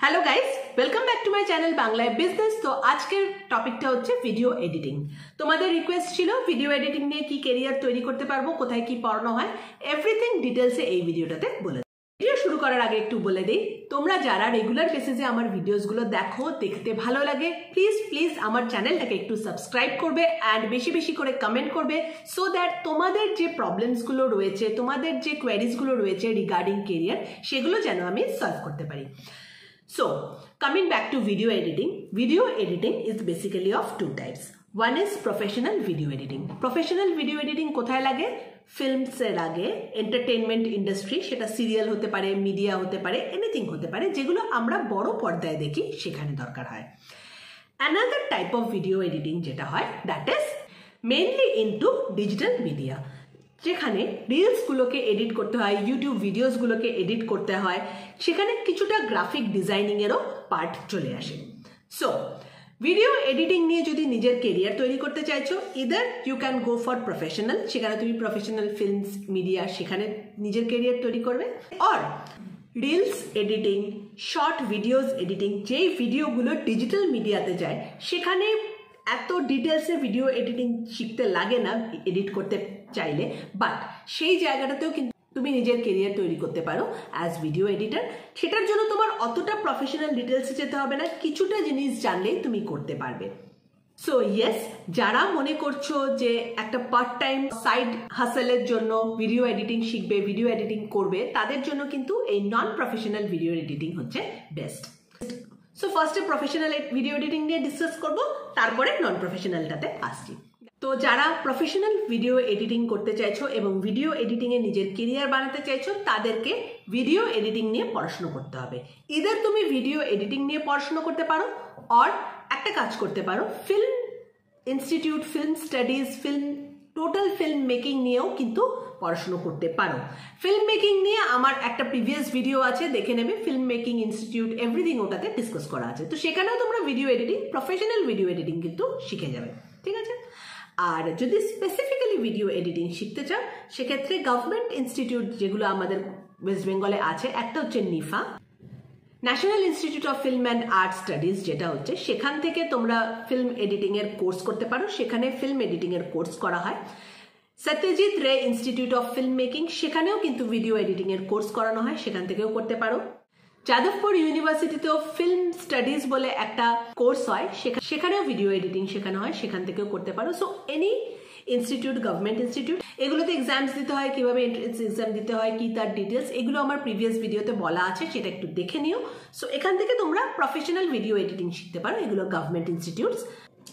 Hello guys, welcome back to my channel Bangla business. तो আজকের টপিকটা হচ্ছে ভিডিও এডিটিং। তোমাদের রিকোয়েস্ট ছিল ভিডিও এডিটিং নিয়ে কি ক্যারিয়ার তৈরি করতে পারবো, কোথায় কি পড়ানো হয়, এভরিথিং ডিটেইলসে এই ভিডিওটাতে বলে দেব। ভিডিও শুরু করার আগে একটু বলে দেই, তোমরা যারা রেগুলার বেসিসে আমার ভিডিওসগুলো দেখো, দেখতে ভালো লাগে, প্লিজ আমার চ্যানেলটাকে একটু সাবস্ক্রাইব করবে অ্যান্ড বেশি বেশি করে কমেন্ট করবে, সো দ্যাট তোমাদের যে প্রবলেমসগুলো রয়েছে, তোমাদের যে কোয়ারিজগুলো রয়েছে রিগার্ডিং ক্যারিয়ার, সেগুলো যেন আমি সলভ করতে পারি। So, coming back to video editing is basically of two types. One is professional video editing. Professional video editing কোথায় লাগে? Films এ লাগে, entertainment industry, সেটা সিরিয়াল হতে পারে, মিডিয়া হতে পারে, এনিথিং হতে পারে, যেগুলো আমরা বড় পর্দায় দেখি সেখানে দরকার হয়। Another type of video editing যেটা হয়, that is mainly into digital media, যেখানে রিলসগুলোকে এডিট করতে হয়, ইউটিউব ভিডিওসগুলোকে এডিট করতে হয়, সেখানে কিছুটা গ্রাফিক ডিজাইনিংয়েরও পার্ট চলে আসে। সো ভিডিও এডিটিং নিয়ে যদি নিজের কেরিয়ার তৈরি করতে চাইছো, either you can go for professional, সেখানে তুমি প্রফেশনাল ফিল্মস মিডিয়া সেখানে নিজের কেরিয়ার তৈরি করবে, or reels editing, short videos editing, যেই ভিডিওগুলো ডিজিটাল মিডিয়াতে যায় সেখানে এত ডিটেলসে ভিডিও এডিটিং শিখতে লাগে না এডিট করতে চাইলে, বাট সেই জায়গাটাতেও কিন্তু তুমি নিজের কেরিয়ার তৈরি করতে পারো অ্যাজ ভিডিও এডিটার। সেটার জন্য তোমার অতটা প্রফেশনাল ডিটেলসে যেতে হবে না, কিছুটা জিনিস জানলেই তুমি করতে পারবে। সো ইয়েস, যারা মনে করছো যে একটা পার্ট টাইম সাইড হাসেলের জন্য ভিডিও এডিটিং শিখবে, ভিডিও এডিটিং করবে, তাদের জন্য কিন্তু এই নন প্রফেশনাল ভিডিও এডিটিং হচ্ছে বেস্ট। সো ফার্স্টে প্রফেশনাল ভিডিও এডিটিং নিয়ে ডিসকাস করব, তারপরে নন প্রফেশনালটাতে আসছি। তো যারা প্রফেশনাল ভিডিও এডিটিং করতে চাইছো এবং ভিডিও এডিটিংয়ে নিজের কেরিয়ার বানাতে চাইছো, তাদেরকে ভিডিও এডিটিং নিয়ে পড়াশোনা করতে হবে। ইদার তুমি ভিডিও এডিটিং নিয়ে পড়াশোনা করতে পারো, অর একটা কাজ করতে পারো, film institute, film studies, total film making নিয়েও কিন্তু পড়াশোনা করতে পারো। ফিল্ম মেকিং নিয়ে আমার একটা প্রিভিয়াস ভিডিও আছে, দেখে নেবে, ফিল্ম মেকিং ইনস্টিটিউট, এভরিথিং ওটাতে ডিসকাস করা আছে। তো সেখানেও তোমরা video editing, professional video editing কিন্তু শিখে যাবে, ঠিক আছে? আর যদি স্পেসিফিক্যালি ভিডিও এডিটিং শিখতে চাও, সেক্ষেত্রে গভর্নমেন্ট ইনস্টিটিউট যেগুলো আমাদের ওয়েস্ট বেঙ্গলে আছে, একটা হচ্ছে নিফা, national institute of film and art studies যেটা হচ্ছে, সেখান থেকে তোমরা ফিল্ম এডিটিং এর কোর্স করতে পারো, সেখানে ফিল্ম এডিটিং এর কোর্স করা হয়। সত্যজিৎ রে ইনস্টিটিউট অফ ফিল্ম মেকিং, সেখানেও কিন্তু ভিডিও এডিটিং এর কোর্স করানো হয়, সেখান থেকেও করতে পারো। যাদবপুর ইউনিভার্সিটিতেও ফিল্ম স্টাডিজ বলে একটা কোর্স হয়, সেখানেও ভিডিও এডিটিং শেখানো হয়, সেখান থেকেও করতে পারো। So any institute, government institute, এগুলোতে এক্সামস দিতে হয়, কিভাবে এন্ট্রান্স এক্সাম দিতে হয়, কি তার ডিটেলস, এগুলো আমার প্রিভিয়াস ভিডিওতে বলা আছে, সেটা একটু দেখে নিও। সো এখান থেকে তোমরা প্রফেশনাল ভিডিও এডিটিং শিখতে পারো, এগুলো government institutes,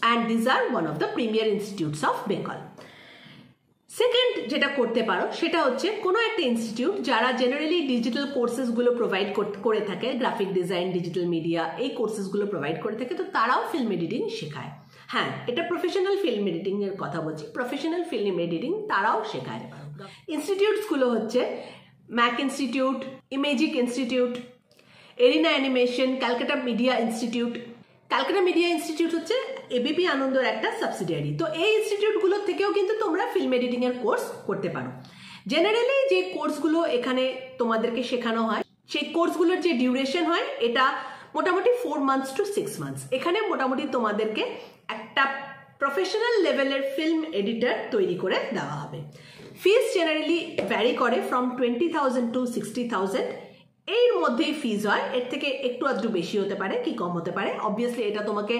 and these are one of the premier institutes of Bengal. Second যেটা করতে পারো, সেটা হচ্ছে কোনো একটা ইনস্টিটিউট যারা জেনারেলি ডিজিটাল কোর্সেসগুলো প্রোভাইড করে থাকে, গ্রাফিক ডিজাইন, ডিজিটাল মিডিয়া, এই কোর্সেসগুলো প্রোভাইড করে থাকে, তো তারাও ফিল্ম এডিটিং শেখায়। হ্যাঁ, এটা প্রফেশনাল ফিল্ম এডিটিং এর কথা বলছি, প্রফেশনাল ফিল্ম এডিটিং তারাও শেখায়। ইনস্টিটিউটসগুলো হচ্ছে MAAC institute, Imagic institute, Arena animation, Calcutta media institute. Calcutta media institute হচ্ছে এবিপি আনন্দর একটা সাবসিডিয়ারি। তো এই ইনস্টিটিউটগুলো থেকেও কিন্তু তোমরা ফিল্ম এডিটিং এর কোর্স করতে পারো। জেনারেলি যে কোর্সগুলো এখানে তোমাদেরকে শেখানো হয়, সেই কোর্সগুলোর যে ডিউরেশন হয়, এটা মোটামুটি 4 months to 6 months। এখানে মোটামুটি তোমাদেরকে একটা প্রফেশনাল লেভেলের ফিল্ম এডিটর তৈরি করে দেওয়া হবে। ফিস জেনারেলি ভ্যারি করে ফ্রম 20,000 to 60,000, এর মধ্যেই ফিজ হয়, এর থেকে একটু আধটু বেশি হতে পারে কি কম হতে পারে। অবভিয়াসলি এটা তোমাকে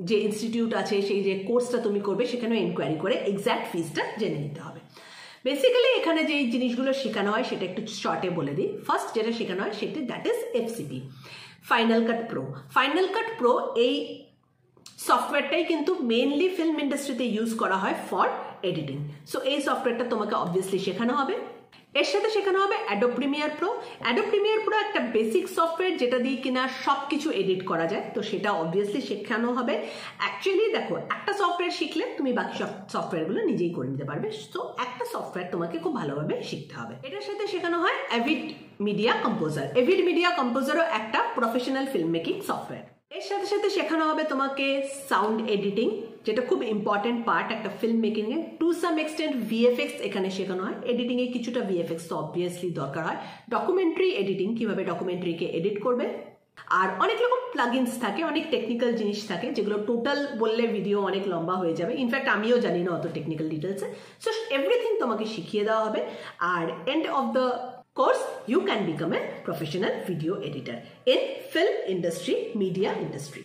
যে ইনস্টিটিউট আছে, সেই যে কোর্সটা তুমি করবে, সেখানে এনকোয়ারি করে এক্স্যাক্ট ফিজটা জেনে নিতে হবে। বেসিক্যালি এখানে যে জিনিসগুলো শেখানো হয় সেটা একটু শর্টে বলে দিই। ফার্স্ট যেটা শেখানো হয় সেটা that is FCP, final cut pro. Final cut pro এই সফটওয়্যারটাই কিন্তু মেইনলি ফিল্ম ইন্ডাস্ট্রিতে ইউজ করা হয় ফর এডিটিং। সো এই সফটওয়্যারটা তোমাকে অবভিয়াসলি শেখানো হবে। এর সাথে শেখানো হবে Adobe Premiere Pro. Adobe Premiere Pro একটা বেসিক সফটওয়্যার যেটা দিয়ে কিনা সব কিছু এডিট করা যায়, তো সেটা অবভিয়াসলি শেখানো হবে। অ্যাকচুয়ালি দেখো, একটা সফটওয়্যার শিখলে তুমি বাকি সব সফটওয়্যারগুলো নিজেই করে নিতে পারবে। তো একটা সফটওয়্যার তোমাকে খুব ভালোভাবে শিখতে হবে। এটার সাথে শেখানো হয় Avid media composer. Avid media কম্পোজারও একটা প্রফেশনাল ফিল্ম মেকিং সফটওয়্যার। এর সাথে সাথে শেখানো হবে তোমাকে সাউন্ড এডিটিং, যেটা খুব ইম্পর্টেন্ট পার্ট একটা film making A. To some extent VFX এখানে শেখানো হয়। এডিটিং এ কিছুটা ভিএফএক্স তো অবভিয়াসলি দরকার হয়। ডকুমেন্টারি এডিটিং, কিভাবে ডকুমেন্টারিকে এডিট করবে, আর অনেক রকম প্লাগইনস থাকে, অনেক টেকনিক্যাল জিনিস থাকে যেগুলো টোটাল বললে ভিডিও অনেক লম্বা হয়ে যাবে। ইনফ্যাক্ট আমিও জানি না অত টেকনিক্যাল ডিটেলসে। সো এভরিথিং তোমাকে শিখিয়ে দেওয়া হবে, আর end of the course you can become a professional video editor in film industry, media industry.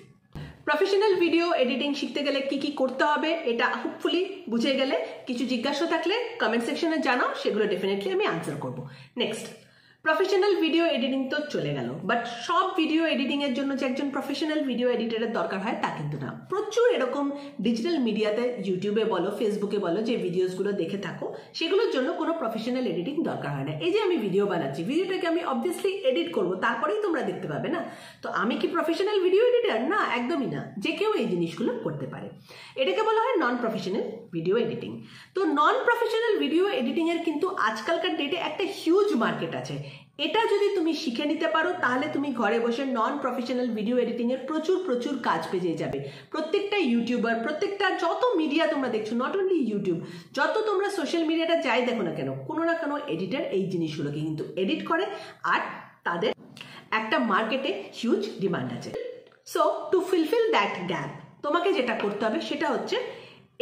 Professional video editing শিখতে গেলে কি কি করতে হবে এটা হোপফুলি বুঝে গেলে। কিছু জিজ্ঞাসা থাকলে কমেন্ট সেকশনে জানাও, সেগুলো ডেফিনেটলি আমি আনসার করব। নেক্সট, প্রফেশনাল ভিডিও এডিটিং তো চলে গেল, বাট সব ভিডিও এডিটিং এর জন্য যে একজন প্রফেশনাল ভিডিও এডিটরের দরকার হয় তা কিন্তু না। প্রচুর এরকম ডিজিটাল মিডিয়াতে, ইউটিউবে বলো, ফেসবুকে বলো, যে ভিডিওসগুলো দেখে থাকো সেগুলোর জন্য কোনো প্রফেশনাল এডিটিং দরকার হয় না। এই যে আমি ভিডিও বানাচ্ছি, ভিডিওটাকে আমি অবভিয়াসলি এডিট করবো, তারপরেই তোমরা দেখতে পাবে না। তো আমি কি প্রফেশনাল ভিডিও এডিটর? না, একদমই না। যে কেউ এই জিনিসগুলো করতে পারে। এটাকে বলা হয় নন প্রফেশনাল ভিডিও এডিটিং। তো নন প্রফেশনাল ভিডিও এডিটিং এর কিন্তু আজকালকার ডেটে একটা হিউজ মার্কেট আছে। এটা যদি তুমি শিখে নিতে পারো তাহলে তুমি ঘরে বসে নন প্রফেশনাল ভিডিও এডিটিং এর প্রচুর কাজ পেয়ে যাবে। প্রত্যেকটা ইউটিউবার, প্রত্যেকটা যত মিডিয়া তোমরা দেখছো, নট অনলি ইউটিউব, যত তোমরা সোশ্যাল মিডিয়াটা যাই দেখো না কেন, কোনো না কোনো এডিটর এই জিনিসগুলোকে কিন্তু এডিট করে, আর তাদের একটা মার্কেটে হিউজ ডিমান্ড আছে। So two fulfil that gap তোমাকে যেটা করতে হবে সেটা হচ্ছে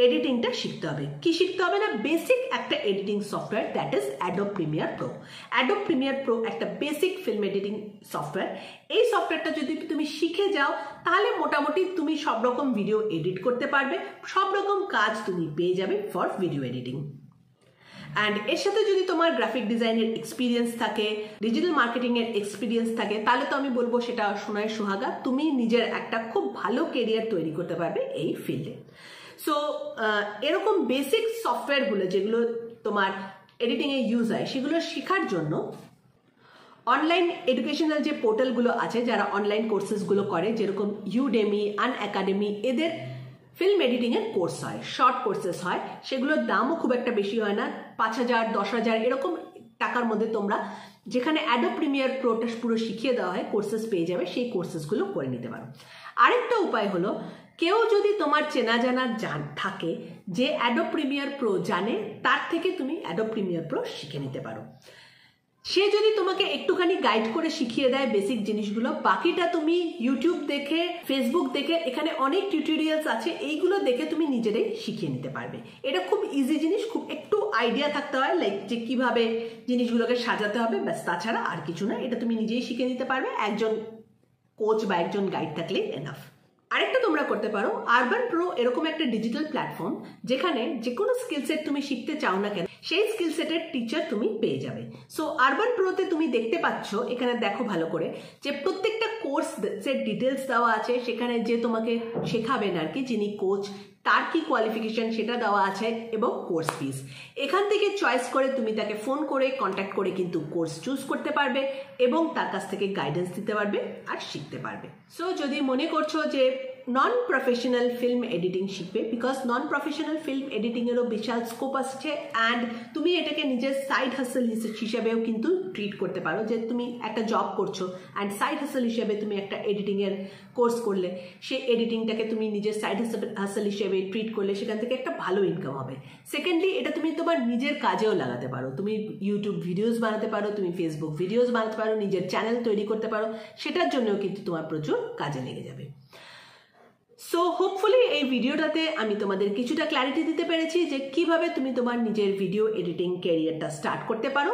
এডিটিংটা শিখতে হবে। কি শিখতে হবে না, বেসিক একটা editing software, that is Adobe Premiere Pro. Adobe Premiere Pro একটা বেসিক ফিল্ম এডিটিং সফটওয়্যার। এই সফটওয়্যারটা যদি তুমি শিখে যাও তাহলে মোটামুটি তুমি সব রকম ভিডিও এডিট করতে পারবে, সব রকম কাজ তুমি পেয়ে যাবে ফর ভিডিও এডিটিং। অ্যান্ড এর সাথে যদি তোমার গ্রাফিক ডিজাইনের এক্সপিরিয়েন্স থাকে, ডিজিটাল মার্কেটিং এর এক্সপিরিয়েন্স থাকে, তাহলে তো আমি বলবো সেটা সোনায় সোহাগা, তুমি নিজের একটা খুব ভালো কেরিয়ার তৈরি করতে পারবে এই ফিল্ডে। সো এরকম বেসিক সফটওয়্যারগুলো যেগুলো তোমার এডিটিংয়ে ইউজ হয় সেগুলো শেখার জন্য অনলাইন এডুকেশনাল যে পোর্টালগুলো আছে, যারা অনলাইন কোর্সেসগুলো করে, যেরকম ইউডেমি, আনএকাডেমি, এদের ফিল্ম এডিটিংয়ের কোর্স হয়, শর্ট কোর্সেস হয়। সেগুলোর দামও খুব একটা বেশি হয় না, 5,000, 10,000 এরকম টাকার মধ্যে তোমরা, যেখানে অ্যাডোব প্রিমিয়ার প্রোটা পুরো শিখিয়ে দেওয়া হয়, কোর্সেস পেয়ে যাবে, সেই কোর্সেসগুলো করে নিতে পারো। আরেকটা উপায় হলো, কেউ যদি তোমার চেনা জানা থাকে যে অ্যাডোব প্রিমিয়ার প্রো জানে, তার থেকে তুমি অ্যাডোব প্রিমিয়ার প্রো শিখে নিতে পারো। সে যদি তোমাকে একটুখানি গাইড করে শিখিয়ে দেয় বেসিক জিনিসগুলো, বাকিটা তুমি ইউটিউব দেখে, ফেসবুক দেখে, এখানে অনেক টিউটোরিয়ালস আছে, এইগুলো দেখে তুমি নিজেরাই শিখিয়ে নিতে পারবে। এটা খুব ইজি জিনিস, খুব একটু আইডিয়া থাকতে হয়, লাইক যে কিভাবে জিনিসগুলোকে সাজাতে হবে, ব্যাস, তাছাড়া আর কিছু না। এটা তুমি নিজেই শিখে নিতে পারবে, একজন কোচ বা একজন গাইড থাকলেই এনাফ। আরেকটা তোমরা করতে পারো, আরবান প্রো এরকম একটা ডিজিটাল প্ল্যাটফর্ম যেখানে যে কোনো স্কিল সেট তুমি শিখতে চাও না কেন, সেই স্কিল সেটের টিচার তুমি পেয়ে যাবে। সো আরবান প্রোতে তুমি দেখতে পাচ্ছ, এখানে দেখো ভালো করে, যে প্রত্যেকটা কোর্স সেট ডিটেলস দেওয়া আছে, সেখানে যে তোমাকে শেখাবেন আর কি, যিনি কোচ, তার কি কোয়ালিফিকেশন সেটা দেওয়া আছে, এবং কোর্স ফিস। এখান থেকে চয়েস করে তুমি তাকে ফোন করে কন্ট্যাক্ট করে কিন্তু কোর্স চুজ করতে পারবে এবং তার কাছ থেকে গাইডেন্স দিতে পারবে আর শিখতে পারবে। সো যদি মনে করছো যে নন প্রফেশনাল ফিল্ম এডিটিং শিখবে, বিকজ নন প্রফেশনাল ফিল্ম এডিটিংয়েরও বিশাল স্কোপ আসছে, অ্যান্ড তুমি এটাকে নিজের সাইড হাসেল হিসেবেও কিন্তু ট্রিট করতে পারো, যে তুমি একটা জব করছো অ্যান্ড সাইড হাসেল হিসেবে তুমি একটা এডিটিংয়ের কোর্স করলে, সেই এডিটিংটাকে তুমি নিজের সাইড হাসেল হিসেবে ট্রিট করলে সেখান থেকে একটা ভালো ইনকাম হবে। সেকেন্ডলি, এটা তুমি তোমার নিজের কাজেও লাগাতে পারো, তুমি ইউটিউব ভিডিওস বানাতে পারো, তুমি ফেসবুক ভিডিওস বানাতে পারো, নিজের চ্যানেল তৈরি করতে পারো, সেটার জন্যও কিন্তু তোমার প্রচুর কাজে লেগে যাবে। সো হোপফুলি এই ভিডিওটাতে আমি তোমাদের কিছুটা ক্ল্যারিটি দিতে পেরেছি যে কিভাবে তুমি তোমার নিজের ভিডিও এডিটিং ক্যারিয়ারটা স্টার্ট করতে পারো।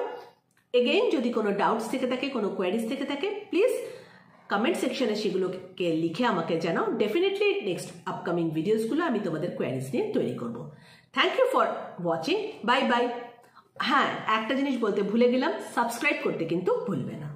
এগেইন, যদি কোনো ডাউটস থেকে থাকে, কোনো কোয়ারিজ থেকে থাকে, প্লিজ কমেন্ট সেকশনে সেগুলোকে লিখে আমাকে জানাও। ডেফিনেটলি নেক্সট আপকামিং ভিডিওসগুলো আমি তোমাদের কোয়ারিজ নিয়ে তৈরি করব। Thank you for watching, bye bye. হ্যাঁ, একটা জিনিস বলতে ভুলে গেলাম, সাবস্ক্রাইব করতে কিন্তু ভুলবে না।